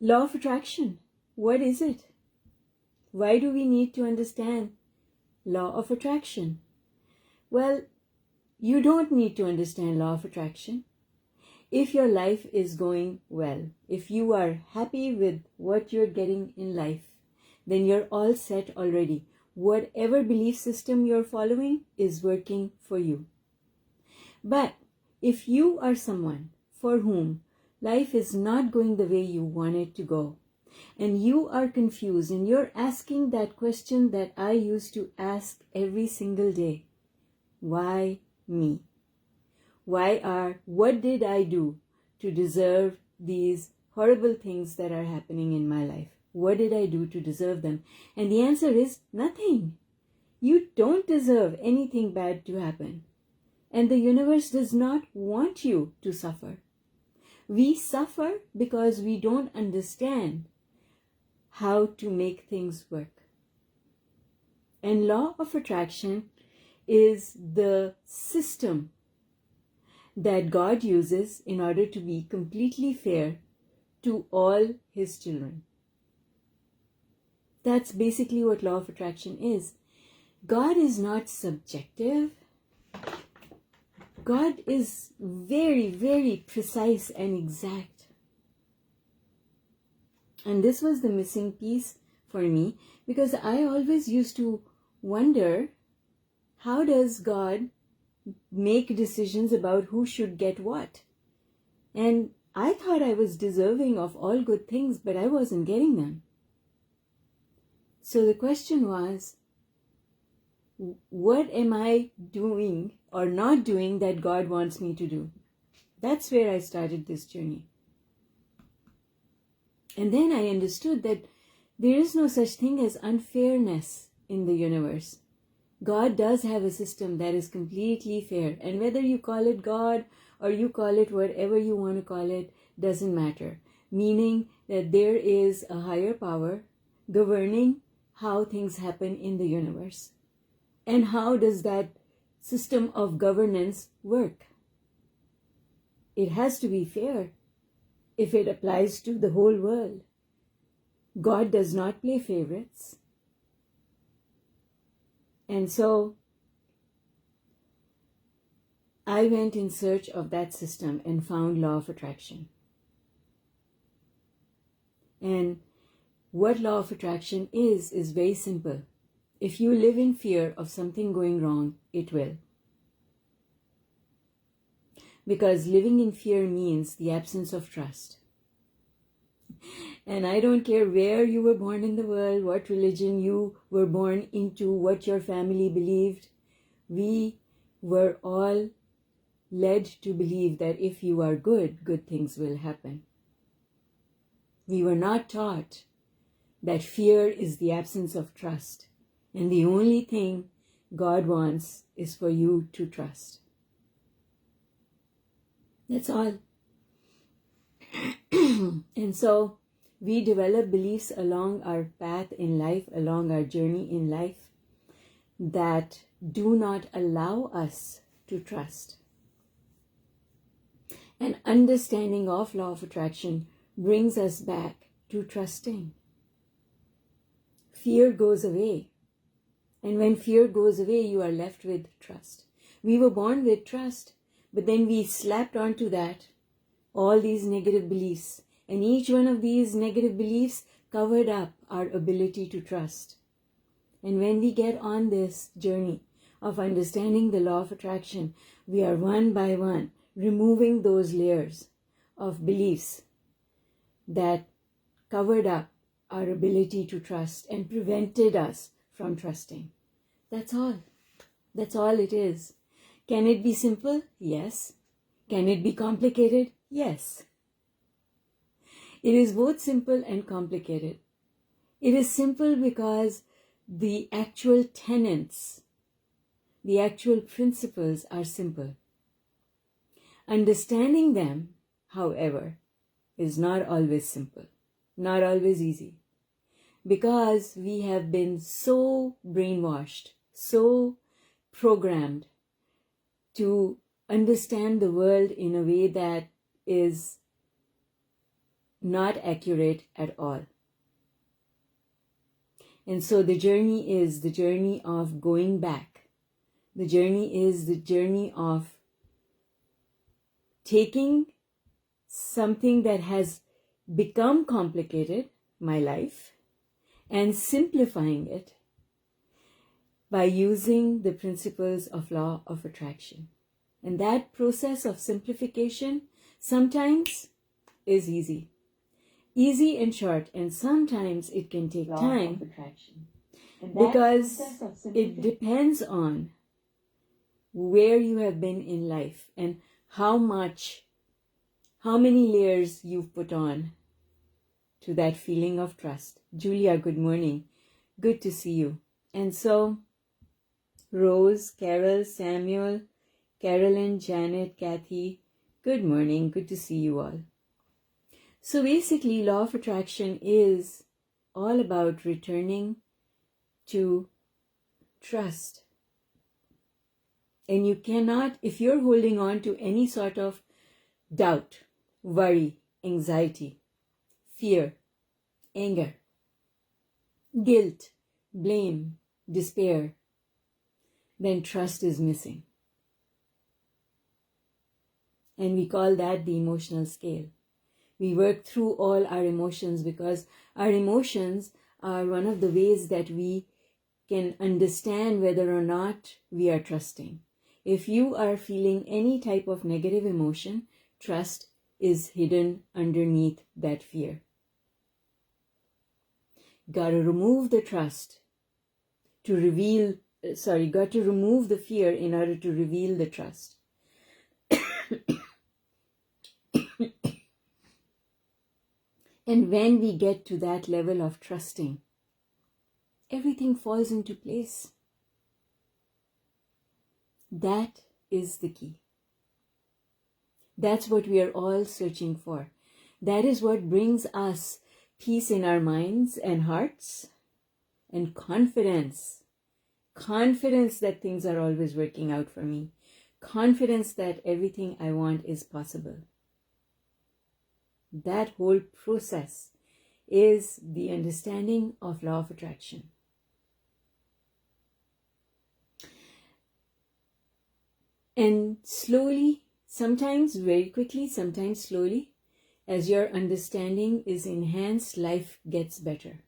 Law of attraction, what is it? Why do we need to understand law of attraction? Well, you don't need to understand law of attraction. If your life is going well, if you are happy with what you're getting in life, then you're all set already. Whatever belief system you're following is working for you. But if you are someone for whom life is not going the way you want it to go, and you are confused and you're asking that question that I used to ask every single day, why me? What did I do to deserve these horrible things that are happening in my life? What did I do to deserve them? And the answer is nothing. You don't deserve anything bad to happen. And the universe does not want you to suffer. We suffer because we don't understand how to make things work. And law of attraction is the system that God uses in order to be completely fair to all his children. That's basically what law of attraction is. God is not subjective. God is very, very precise and exact. And this was the missing piece for me, because I always used to wonder, how does God make decisions about who should get what? And I thought I was deserving of all good things, but I wasn't getting them. So the question was, what am I doing or not doing that God wants me to do? That's where I started this journey. And then I understood that there is no such thing as unfairness in the universe. God does have a system that is completely fair. And whether you call it God or you call it whatever you want to call it, doesn't matter. Meaning that there is a higher power governing how things happen in the universe. And how does that system of governance work? It has to be fair if it applies to the whole world. God does not play favorites. And so I went in search of that system and found law of attraction. And what law of attraction is very simple. If you live in fear of something going wrong, it will. Because living in fear means the absence of trust. And I don't care where you were born in the world, what religion you were born into, what your family believed. We were all led to believe that if you are good, good things will happen. We were not taught that fear is the absence of trust. And the only thing God wants is for you to trust. That's all. And so we develop beliefs along our path in life, along our journey in life, that do not allow us to trust. And understanding of law of attraction brings us back to trusting. Fear goes away. And when fear goes away, you are left with trust. We were born with trust, but then we slapped onto that all these negative beliefs. And each one of these negative beliefs covered up our ability to trust. And when we get on this journey of understanding the law of attraction, we are one by one removing those layers of beliefs that covered up our ability to trust and prevented us from trusting. That's all. That's all it is. Can it be simple? Yes. Can it be complicated? Yes. It is both simple and complicated. It is simple because the actual tenets, the actual principles are simple. Understanding them, however, is not always simple, not always easy. Because we have been so brainwashed, so programmed to understand the world in a way that is not accurate at all. And so the journey is the journey of going back. The journey is the journey of taking something that has become complicated, my life, and simplifying it by using the principles of law of attraction. And that process of simplification sometimes is easy and short, and sometimes it can take time because it depends on where you have been in life and how many layers you've put on to that feeling of trust. Julia, good morning. Good to see you. And so, Rose, Carol, Samuel, Carolyn, Janet, Kathy, good morning. Good to see you all. So basically, law of attraction is all about returning to trust. And you cannot, if you're holding on to any sort of doubt, worry, anxiety, fear, anger, guilt, blame, despair, then trust is missing. And we call that the emotional scale. We work through all our emotions because our emotions are one of the ways that we can understand whether or not we are trusting. If you are feeling any type of negative emotion, trust is hidden underneath that fear. Got to remove the trust to reveal, got to remove the fear in order to reveal the trust. And when we get to that level of trusting, everything falls into place. That is the key. That's what we are all searching for. That is what brings us peace in our minds and hearts and confidence. Confidence that things are always working out for me. Confidence that everything I want is possible. That whole process is the understanding of law of attraction. And slowly, sometimes very quickly, sometimes slowly, as your understanding is enhanced, life gets better.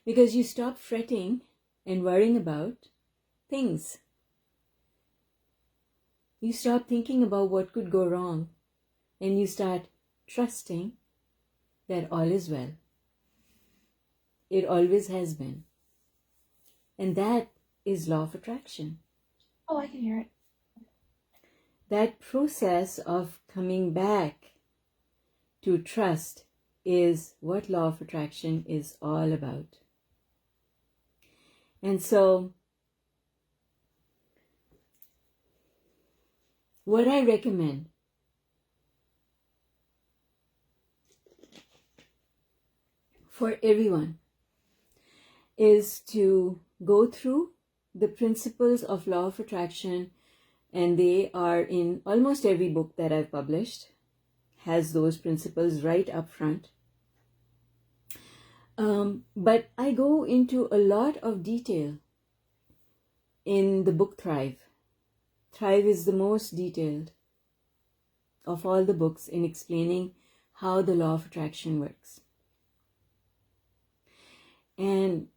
Because you stop fretting and worrying about things. You stop thinking about what could go wrong, and you start trusting that all is well. It always has been. And that is law of attraction. Oh, I can hear it. That process of coming back to trust is what law of attraction is all about. And so, what I recommend for everyone is to go through the principles of law of attraction, and they are in almost every book that I've published, has those principles right up front. But I go into a lot of detail in the book Thrive. Thrive is the most detailed of all the books in explaining how the law of attraction works. And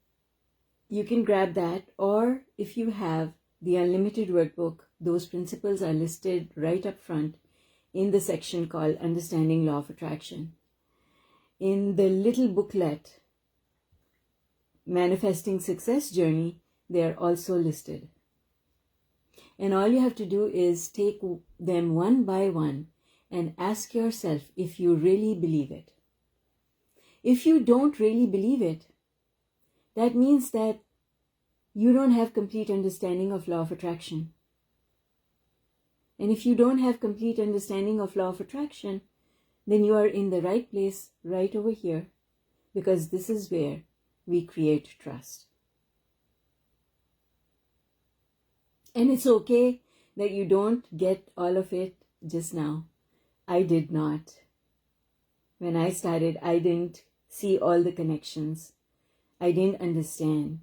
you can grab that, or if you have the Unlimited Workbook, those principles are listed right up front in the section called Understanding Law of Attraction. In the little booklet, Manifesting Success Journey, they are also listed. And all you have to do is take them one by one and ask yourself if you really believe it. If you don't really believe it, that means that you don't have complete understanding of law of attraction. And if you don't have complete understanding of law of attraction, then you are in the right place right over here, because this is where we create trust. And it's okay that you don't get all of it just now. I did not. When I started, I didn't see all the connections. I didn't understand.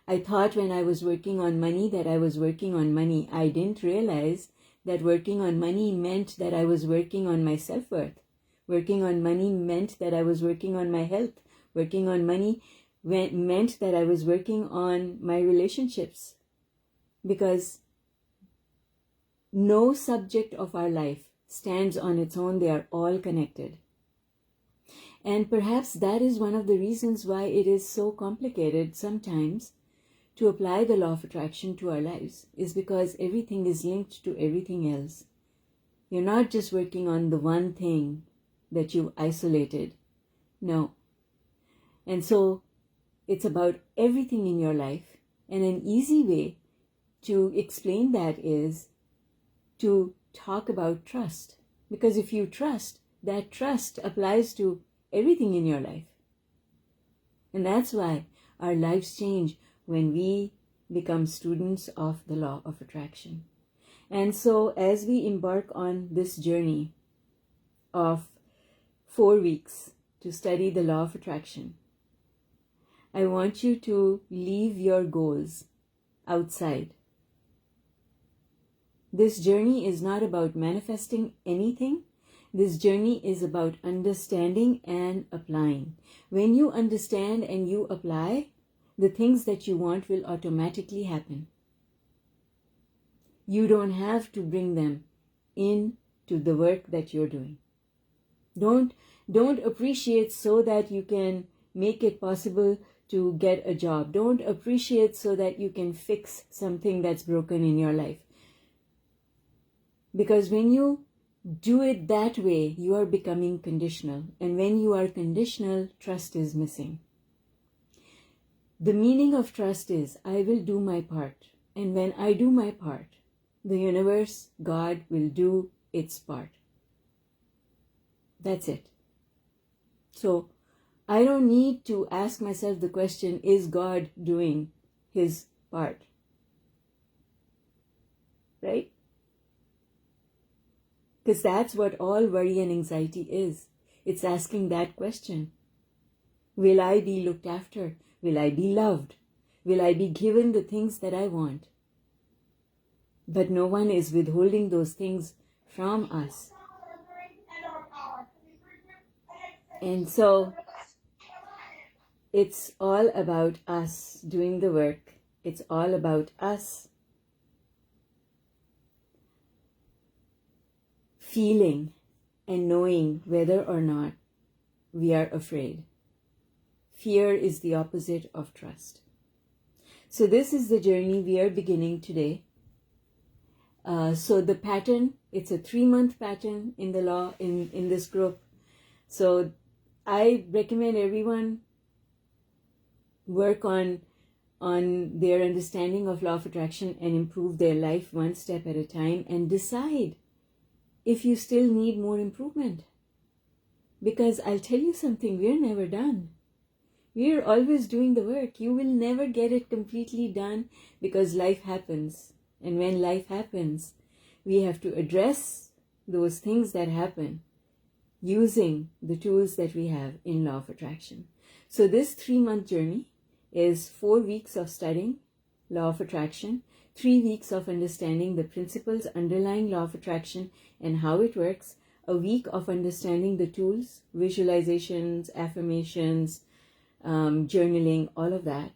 I thought when I was working on money that I was working on money. I didn't realize that working on money meant that I was working on my self-worth. Working on money meant that I was working on my health. Working on money meant that I was working on my relationships. Because no subject of our life stands on its own. They are all connected. And perhaps that is one of the reasons why it is so complicated sometimes to apply the law of attraction to our lives, is because everything is linked to everything else. You're not just working on the one thing that you isolated. No. And so it's about everything in your life. And an easy way to explain that is to talk about trust. Because if you trust, that trust applies to everything in your life. And that's why our lives change when we become students of the law of attraction. And so as we embark on this journey of 4 weeks to study the law of attraction, I want you to leave your goals outside. This journey is not about manifesting anything. This journey is about understanding and applying. When you understand and you apply, the things that you want will automatically happen. You don't have to bring them into the work that you're doing. Don't appreciate so that you can make it possible to get a job. Don't appreciate so that you can fix something that's broken in your life. Because when you do it that way, you are becoming conditional. And when you are conditional, trust is missing. The meaning of trust is, I will do my part. And when I do my part, the universe, God, will do its part. That's it. So I don't need to ask myself the question, is God doing his part? Right? Because that's what all worry and anxiety is. It's asking that question. Will I be looked after? Will I be loved? Will I be given the things that I want? But no one is withholding those things from us. And so it's all about us doing the work. It's all about us feeling and knowing whether or not we are afraid. Fear is the opposite of trust. So this is the journey we are beginning today. So the pattern, it's a 3-month pattern in the law, in this group. So I recommend everyone work on their understanding of law of attraction and improve their life one step at a time, and decide if you still need more improvement. Because I'll tell you something, we're never done. We're always doing the work. You will never get it completely done, because life happens. And when life happens, we have to address those things that happen using the tools that we have in law of attraction. So this 3-month journey is 4 weeks of studying law of attraction, 3 weeks of understanding the principles underlying law of attraction and how it works, a week of understanding the tools, visualizations, affirmations, journaling, all of that.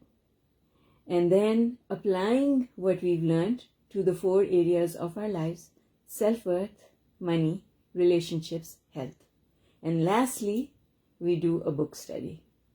And then applying what we've learned to the 4 areas of our lives: self-worth, money, relationships, health. And lastly, we do a book study.